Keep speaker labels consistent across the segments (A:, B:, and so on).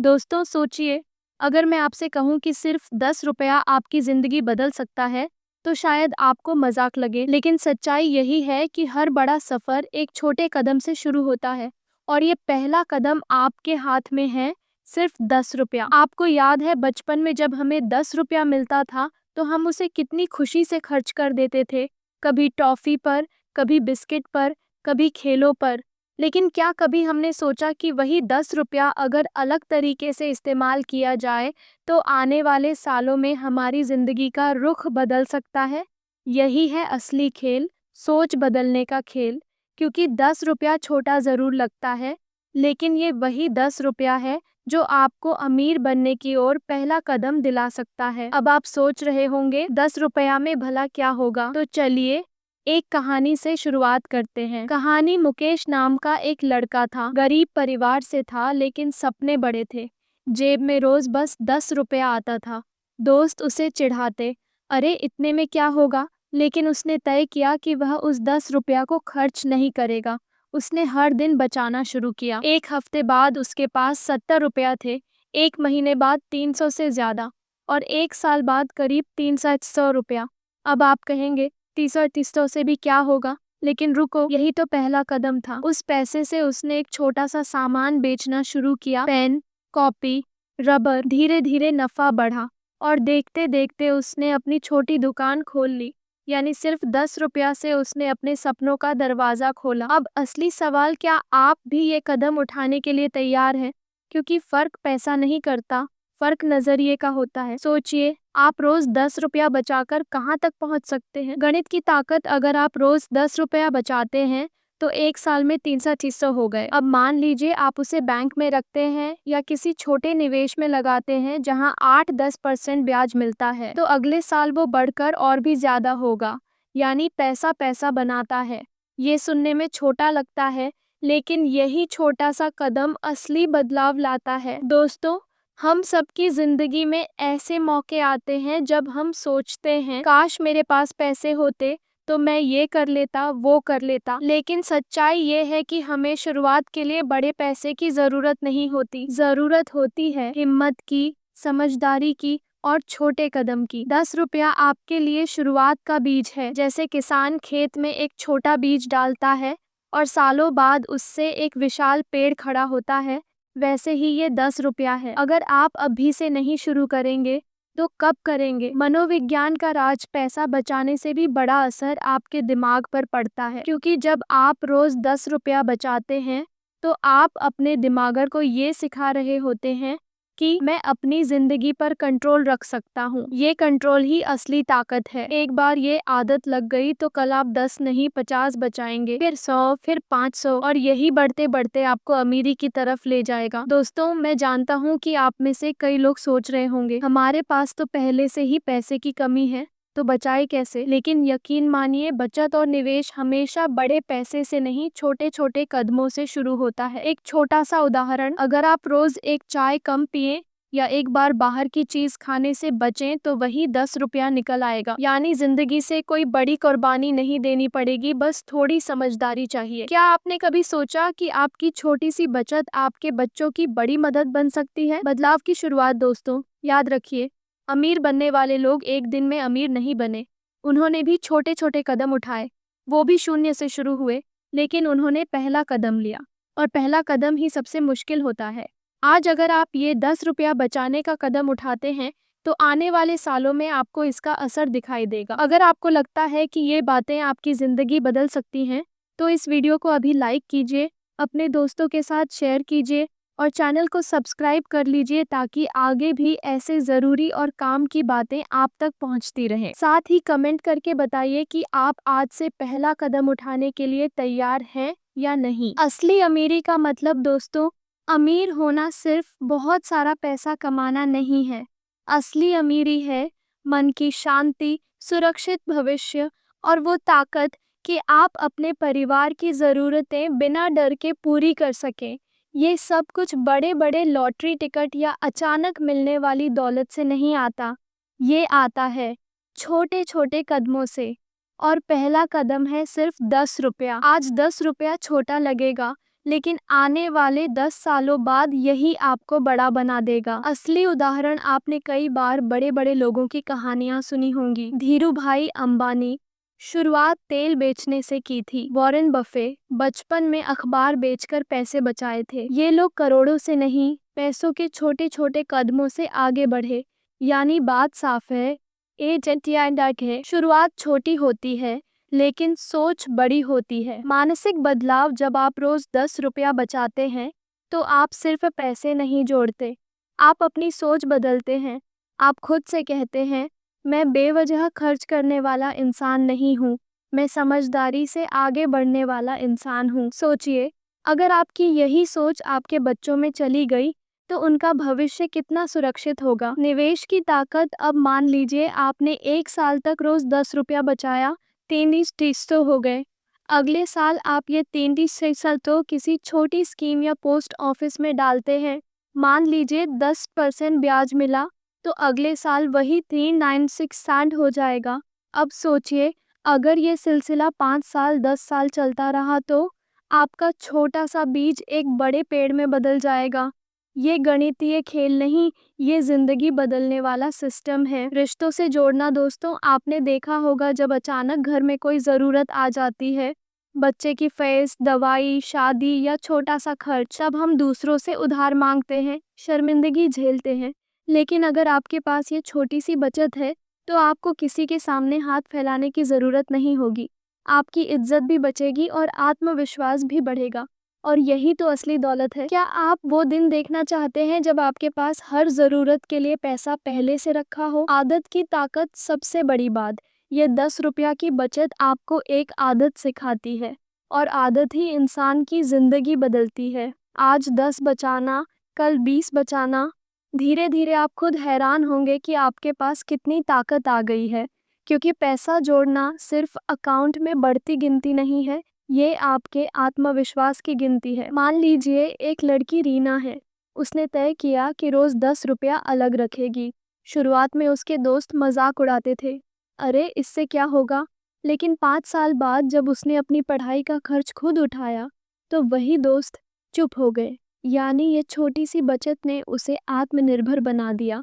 A: दोस्तों सोचिए, अगर मैं आपसे कहूँ कि सिर्फ 10 रुपया आपकी ज़िंदगी बदल सकता है, तो शायद आपको मज़ाक लगे, लेकिन सच्चाई यही है कि हर बड़ा सफ़र एक छोटे कदम से शुरू होता है और ये पहला कदम आपके हाथ में है, सिर्फ 10 रुपया। आपको याद है बचपन में जब हमें 10 रुपया मिलता था, तो हम उसे कितनी खुशी से खर्च कर देते थे, कभी टॉफ़ी पर, कभी बिस्किट पर, कभी खेलों पर। लेकिन क्या कभी हमने सोचा कि वही 10 रुपया अगर अलग तरीके से इस्तेमाल किया जाए, तो आने वाले सालों में हमारी ज़िंदगी का रुख बदल सकता है? यही है असली खेल, सोच बदलने का खेल। क्योंकि 10 रुपया छोटा ज़रूर लगता है, लेकिन ये वही 10 रुपया है जो आपको अमीर बनने की ओर पहला कदम दिला सकता है। अब आप सोच रहे होंगे 10 रुपया में भला क्या होगा? तो चलिए एक कहानी से शुरुआत करते हैं। कहानी मुकेश नाम का एक लड़का था। गरीब परिवार से था, लेकिन सपने बड़े थे। जेब में रोज बस 10 रुपया आता था। दोस्त उसे चिढ़ाते, अरे इतने में क्या होगा? लेकिन उसने तय किया कि वह उस 10 रुपया को खर्च नहीं करेगा। उसने हर दिन बचाना शुरू किया। एक हफ्ते बाद उसके पास 70 रुपया थे, एक महीने बाद 300 से ज्यादा, और एक साल बाद करीब 300 रुपया। अब आप कहेंगे 300 से भी क्या होगा? लेकिन रुको, यही तो पहला कदम था। उस पैसे से उसने एक छोटा सा सामान बेचना शुरू किया, पेन, कॉपी, रबर। धीरे धीरे नफा बढ़ा और देखते देखते उसने अपनी छोटी दुकान खोल ली। यानी सिर्फ 10 रुपया से उसने अपने सपनों का दरवाजा खोला। अब असली सवाल, क्या आप भी ये कदम उठाने के लिए तैयार हैं? क्योंकि फर्क पैसा नहीं करता, फर्क नजरिए का होता है। सोचिए, आप रोज 10 रुपया बचाकर कहाँ तक पहुँच सकते हैं? गणित की ताकत, अगर आप रोज 10 रुपया बचाते हैं तो एक साल में 300 हो गए। अब मान लीजिए आप उसे बैंक में रखते हैं या किसी छोटे निवेश में लगाते हैं जहां 8-10% ब्याज मिलता है, तो अगले साल वो बढ़कर और भी ज्यादा होगा। यानी पैसा पैसा बनाता है। ये सुनने में छोटा लगता है, लेकिन यही छोटा सा कदम असली बदलाव लाता है। दोस्तों, हम सबकी जिंदगी में ऐसे मौके आते हैं जब हम सोचते हैं काश मेरे पास पैसे होते तो मैं ये कर लेता, वो कर लेता। लेकिन सच्चाई ये है कि हमें शुरुआत के लिए बड़े पैसे की जरूरत नहीं होती। जरूरत होती है हिम्मत की, समझदारी की और छोटे कदम की। 10 रुपया आपके लिए शुरुआत का बीज है। जैसे किसान खेत में एक छोटा बीज डालता है और सालों बाद उससे एक विशाल पेड़ खड़ा होता है, वैसे ही ये 10 रुपया है। अगर आप अभी से नहीं शुरू करेंगे तो कब करेंगे? मनोविज्ञान का राज, पैसा बचाने से भी बड़ा असर आपके दिमाग पर पड़ता है। क्योंकि जब आप रोज 10 रुपया बचाते हैं, तो आप अपने दिमागर को ये सिखा रहे होते हैं कि मैं अपनी जिंदगी पर कंट्रोल रख सकता हूँ। ये कंट्रोल ही असली ताकत है। एक बार ये आदत लग गई तो कल आप 10 नहीं 50 बचाएंगे, फिर 100, फिर 500, और यही बढ़ते बढ़ते आपको अमीरी की तरफ ले जाएगा। दोस्तों, मैं जानता हूँ कि आप में से कई लोग सोच रहे होंगे हमारे पास तो पहले से ही पैसे की कमी है, तो बचाए कैसे? लेकिन यकीन मानिए, बचत और निवेश हमेशा बड़े पैसे से नहीं, छोटे छोटे कदमों से शुरू होता है। एक छोटा सा उदाहरण, अगर आप रोज एक चाय कम पिए या एक बार बाहर की चीज खाने से बचें, तो वही 10 रुपया निकल आएगा। यानी जिंदगी से कोई बड़ी कुर्बानी नहीं देनी पड़ेगी, बस थोड़ी समझदारी चाहिए। क्या आपने कभी सोचा कि आपकी छोटी सी बचत आपके बच्चों की बड़ी मदद बन सकती है? बदलाव की शुरुआत, दोस्तों, याद रखिए, अमीर बनने वाले लोग एक दिन में अमीर नहीं बने। उन्होंने भी छोटे छोटे कदम उठाए। वो भी शून्य से शुरू हुए, लेकिन उन्होंने पहला कदम लिया, और पहला कदम ही सबसे मुश्किल होता है। आज अगर आप ये 10 रुपया बचाने का कदम उठाते हैं, तो आने वाले सालों में आपको इसका असर दिखाई देगा। अगर आपको लगता है कि ये बातें आपकी ज़िंदगी बदल सकती हैं, तो इस वीडियो को अभी लाइक कीजिए, अपने दोस्तों के साथ शेयर कीजिए और चैनल को सब्सक्राइब कर लीजिए, ताकि आगे भी ऐसे ज़रूरी और काम की बातें आप तक पहुंचती रहें। साथ ही कमेंट करके बताइए कि आप आज से पहला कदम उठाने के लिए तैयार हैं या नहीं। असली अमीरी का मतलब, दोस्तों, अमीर होना सिर्फ बहुत सारा पैसा कमाना नहीं है। असली अमीरी है मन की शांति, सुरक्षित भविष्य और वो ताकत कि आप अपने परिवार की ज़रूरतें बिना डर के पूरी कर सकें। ये सब कुछ बड़े बड़े लॉटरी टिकट या अचानक मिलने वाली दौलत से नहीं आता। ये आता है छोटे छोटे कदमों से। और पहला कदम है सिर्फ 10 रुपया। आज 10 रुपया छोटा लगेगा, लेकिन आने वाले 10 सालों बाद यही आपको बड़ा बना देगा। असली उदाहरण आपने कई बार बड़े बड़े लोगों की कहानियां सुनी होंगी। धीरूभाई अंबानी शुरुआत तेल बेचने से की थी। वॉरेन बफे बचपन में अखबार बेचकर पैसे बचाए थे। ये लोग करोड़ों से नहीं, पैसों के छोटे छोटे कदमों से आगे बढ़े। यानी बात साफ है, है। शुरुआत छोटी होती है लेकिन सोच बड़ी होती है। मानसिक बदलाव, जब आप रोज 10 रुपया बचाते हैं तो आप सिर्फ पैसे नहीं जोड़ते, आप अपनी सोच बदलते हैं। आप खुद से कहते हैं, मैं बेवजह खर्च करने वाला इंसान नहीं हूँ, मैं समझदारी से आगे बढ़ने वाला इंसान हूँ। सोचिए, अगर आपकी यही सोच आपके बच्चों में चली गई तो उनका भविष्य कितना सुरक्षित होगा। निवेश की ताकत। अब मान लीजिए आपने 1 साल तक रोज 10 रुपया बचाया, 33 तो हो गए। अगले साल आप ये 33 तो किसी छोटी स्कीम या पोस्ट ऑफिस में डालते हैं। मान लीजिए 10% ब्याज मिला, तो अगले साल वही 396 हो जाएगा। अब सोचिए, अगर ये सिलसिला 5 साल 10 साल चलता रहा तो आपका छोटा सा बीज एक बड़े पेड़ में बदल जाएगा। ये गणितीय खेल नहीं, ये जिंदगी बदलने वाला सिस्टम है। रिश्तों से जोड़ना। दोस्तों, आपने देखा होगा जब अचानक घर में कोई ज़रूरत आ जाती है, बच्चे की फीस, दवाई, शादी या छोटा सा खर्च, तब हम दूसरों से उधार मांगते हैं, शर्मिंदगी झेलते हैं। लेकिन अगर आपके पास ये छोटी सी बचत है तो आपको किसी के सामने हाथ फैलाने की ज़रूरत नहीं होगी। आपकी इज्जत भी बचेगी और आत्मविश्वास भी बढ़ेगा। और यही तो असली दौलत है। क्या आप वो दिन देखना चाहते हैं जब आपके पास हर ज़रूरत के लिए पैसा पहले से रखा हो? आदत की ताकत। सबसे बड़ी बात, ये 10 रुपया की बचत आपको एक आदत सिखाती है और आदत ही इंसान की ज़िंदगी बदलती है। आज 10 बचाना, कल 20 बचाना, धीरे धीरे आप खुद हैरान होंगे कि आपके पास कितनी ताकत आ गई है। क्योंकि पैसा जोड़ना सिर्फ अकाउंट में बढ़ती गिनती नहीं है, ये आपके आत्मविश्वास की गिनती है। मान लीजिए एक लड़की रीना है, उसने तय किया कि रोज 10 रुपया अलग रखेगी। शुरुआत में उसके दोस्त मजाक उड़ाते थे, अरे इससे क्या होगा। लेकिन 5 साल बाद जब उसने अपनी पढ़ाई का खर्च खुद उठाया तो वही दोस्त चुप हो गए। यानी ये छोटी सी बचत ने उसे आत्मनिर्भर बना दिया।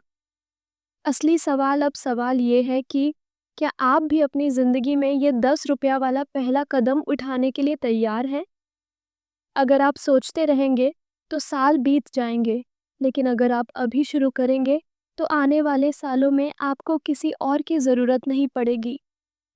A: असली सवाल अब सवाल ये है कि क्या आप भी अपनी ज़िंदगी में ये 10 रुपया वाला पहला कदम उठाने के लिए तैयार हैं? अगर आप सोचते रहेंगे तो साल बीत जाएंगे, लेकिन अगर आप अभी शुरू करेंगे तो आने वाले सालों में आपको किसी और की ज़रूरत नहीं पड़ेगी।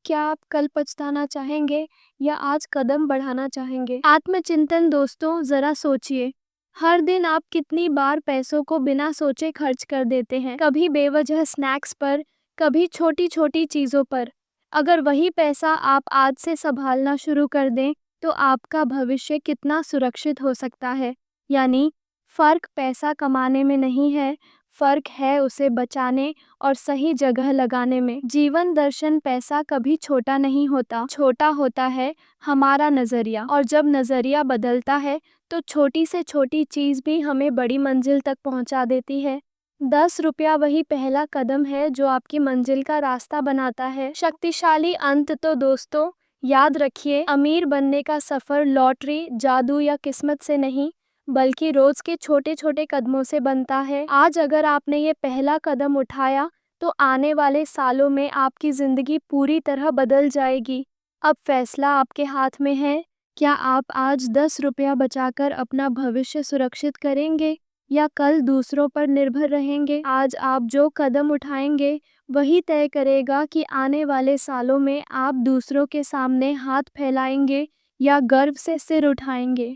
A: क्या आप कल पछताना चाहेंगे या आज कदम बढ़ाना चाहेंगे? आत्मचिंतन। दोस्तों, ज़रा सोचिए, हर दिन आप कितनी बार पैसों को बिना सोचे खर्च कर देते हैं? कभी बेवजह स्नैक्स पर, कभी छोटी छोटी चीज़ों पर। अगर वही पैसा आप आज से संभालना शुरू कर दें तो आपका भविष्य कितना सुरक्षित हो सकता है। यानी फ़र्क पैसा कमाने में नहीं है, फ़र्क है उसे बचाने और सही जगह लगाने में। जीवन दर्शन। पैसा कभी छोटा नहीं होता, छोटा होता है हमारा नज़रिया। और जब नज़रिया बदलता है तो छोटी से छोटी चीज़ भी हमें बड़ी मंजिल तक पहुंचा देती है। 10 रुपया वही पहला कदम है जो आपकी मंजिल का रास्ता बनाता है। शक्तिशाली अंत। तो दोस्तों, याद रखिए, अमीर बनने का सफ़र लॉटरी, जादू या किस्मत से नहीं, बल्कि रोज के छोटे छोटे कदमों से बनता है। आज अगर आपने ये पहला कदम उठाया तो आने वाले सालों में आपकी ज़िंदगी पूरी तरह बदल जाएगी। अब फैसला आपके हाथ में है। क्या आप आज 10 रुपया बचाकर अपना भविष्य सुरक्षित करेंगे या कल दूसरों पर निर्भर रहेंगे? आज आप जो कदम उठाएंगे वही तय करेगा कि आने वाले सालों में आप दूसरों के सामने हाथ फैलाएंगे या गर्व से सिर उठाएंगे।